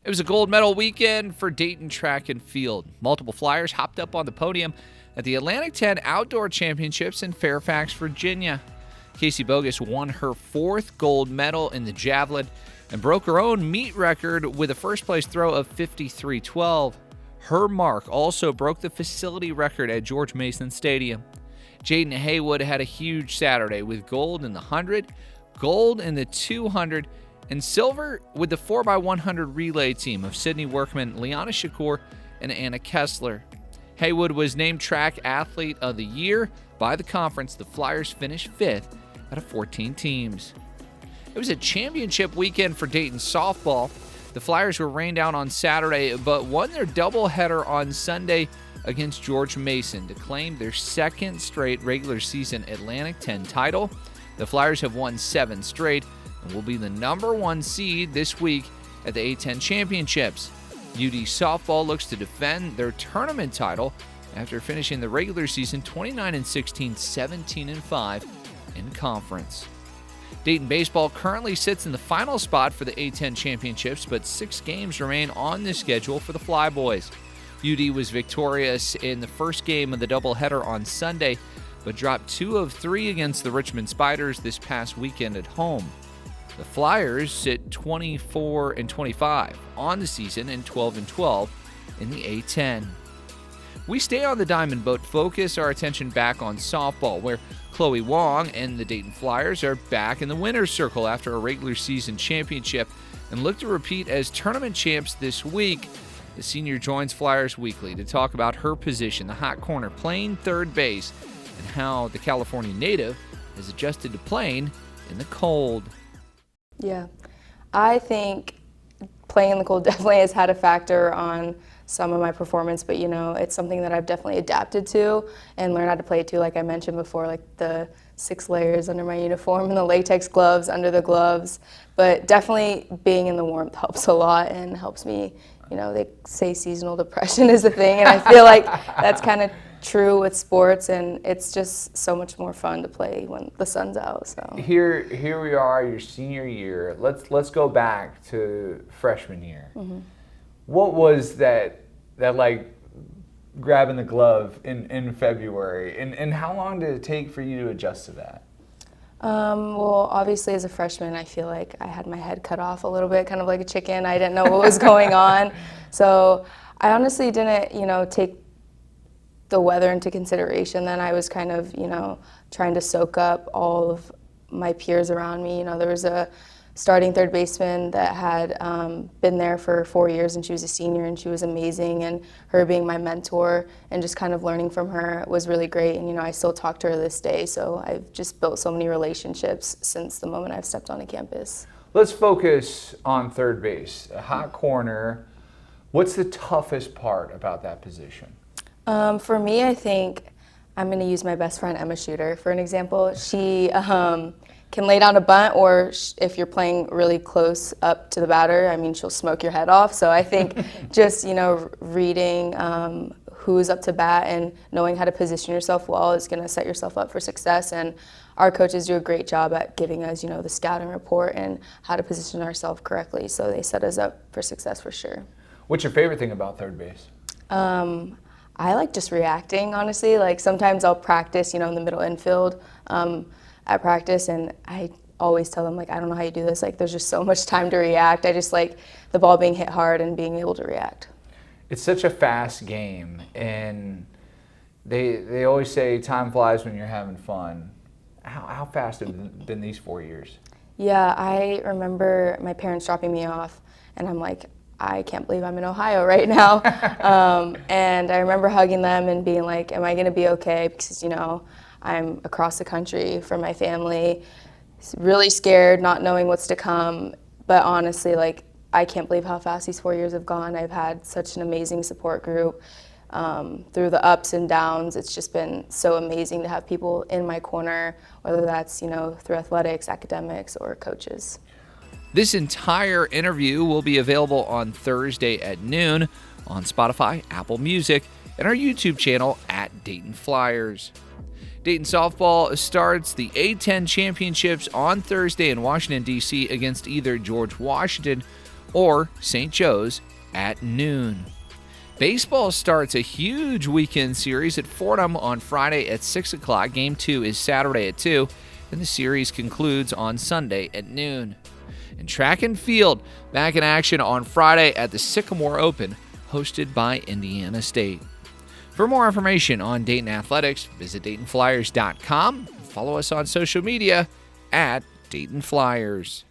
It was a gold medal weekend for Dayton track and field. Multiple Flyers hopped up on the podium at the Atlantic 10 Outdoor Championships in Fairfax, Virginia. Casey Bogus won her fourth gold medal in the javelin and broke her own meet record with a first-place throw of 53.12. Her mark also broke the facility record at George Mason Stadium. Jaden Haywood had a huge Saturday with gold in the 100, gold in the 200, and silver with the 4x100 relay team of Sydney Workman, Liana Shakur, and Anna Kessler. Haywood was named Track Athlete of the Year by the conference. The Flyers finished fifth out of 14 teams. It was a championship weekend for Dayton softball. The Flyers were rained out on Saturday, but won their doubleheader on Sunday against George Mason to claim their second straight regular season Atlantic 10 title. The Flyers have won 7 straight and will be the number 1 seed this week at the A10 Championships. UD softball looks to defend their tournament title after finishing the regular season 29-16, 17-5 in conference. Dayton baseball currently sits in the final spot for the A10 Championships, but 6 games remain on the schedule for the Flyboys. UD was victorious in the first game of the doubleheader on Sunday, but dropped 2 of 3 against the Richmond Spiders this past weekend at home. The Flyers sit 24-25 on the season and 12-12 in the A10. We stay on the Diamond, but focus our attention back on softball, where Chloe Wong and the Dayton Flyers are back in the winner's circle after a regular season championship and look to repeat as tournament champs this week. The senior joins Flyers Weekly to talk about her position, the hot corner, playing third base, and how the California native has adjusted to playing in the cold. Yeah, I think playing in the cold definitely has had a factor on some of my performance, but it's something that I've definitely adapted to and learned how to play it too. Like I mentioned before, like the 6 layers under my uniform and the latex gloves under the gloves. But definitely being in the warmth helps a lot and helps me. They say seasonal depression is a thing, and I feel like that's kind of true with sports, and it's just so much more fun to play when the sun's out. So here we are, your senior year. Let's go back to freshman year. Mm-hmm. What was that like grabbing the glove in February, and how long did it take for you to adjust to that? Well, obviously as a freshman, I feel like I had my head cut off a little bit, kind of like a chicken. I didn't know what was going on. So I honestly didn't, take the weather into consideration. Then I was kind of, trying to soak up all of my peers around me. There was a starting third baseman that had been there for 4 years, and she was a senior, and she was amazing, and her being my mentor and just kind of learning from her was really great. And I still talk to her this day, so I've just built so many relationships since the moment I've stepped onto campus. Let's focus on third base, a hot corner. What's the toughest part about that position? For me, I think I'm going to use my best friend Emma Shooter for an example. She can lay down a bunt, or if you're playing really close up to the batter, she'll smoke your head off. So I think just, reading who's up to bat and knowing how to position yourself well is going to set yourself up for success. And our coaches do a great job at giving us, the scouting report and how to position ourselves correctly. So they set us up for success for sure. What's your favorite thing about third base? I like just reacting, honestly. Like sometimes I'll practice, in the middle infield at practice, and I always tell them, like, I don't know how you do this. Like, there's just so much time to react. I just like the ball being hit hard and being able to react. It's such a fast game, and they always say time flies when you're having fun. How fast have it been these 4 years? Yeah, I remember my parents dropping me off, and I'm like, I can't believe I'm in Ohio right now. And I remember hugging them and being like, am I going to be okay? Because, I'm across the country from my family, really scared, not knowing what's to come. But honestly, like, I can't believe how fast these 4 years have gone. I've had such an amazing support group through the ups and downs. It's just been so amazing to have people in my corner, whether that's, through athletics, academics, or coaches. This entire interview will be available on Thursday at noon on Spotify, Apple Music, and our YouTube channel at Dayton Flyers. Dayton softball starts the A10 championships on Thursday in Washington, D.C. against either George Washington or St. Joe's at noon. Baseball starts a huge weekend series at Fordham on Friday at 6 o'clock. Game 2 is Saturday at 2, and the series concludes on Sunday at noon. And track and field back in action on Friday at the Sycamore Open, hosted by Indiana State. For more information on Dayton Athletics, visit DaytonFlyers.com. Follow us on social media at Dayton Flyers.